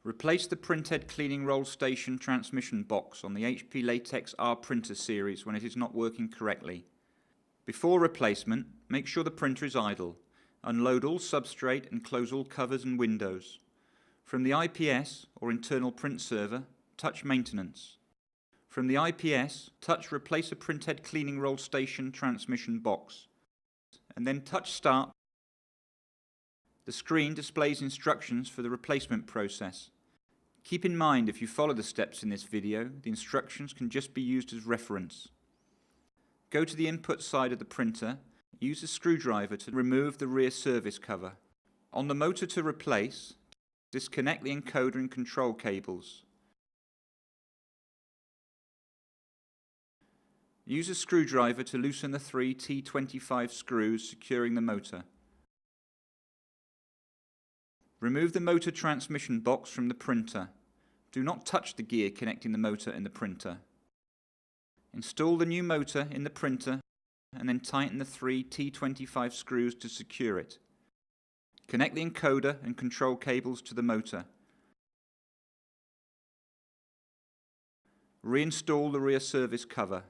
Replace the Printhead cleaning roll station transmission box on the HP Latex R printer series when it is not working correctly. Before replacement, make sure the printer is idle. Unload all substrate and close all covers and windows. From the IPS or internal print server, touch Maintenance. From the IPS, touch Replace a Printhead cleaning roll station transmission box, and then touch Start. The screen displays instructions for the replacement process. Keep in mind, if you follow the steps in this video, the instructions can just be used as reference. Go to the input side of the printer, use a screwdriver to remove the rear service cover. On the motor to replace, disconnect the encoder and control cables. Use a screwdriver to loosen the 3 T25 screws securing the motor. Remove the motor transmission box from the printer. Do not touch the gear connecting the motor and the printer. Install the new motor in the printer and then tighten the 3 T25 screws to secure it. Connect the encoder and control cables to the motor. Reinstall the rear service cover.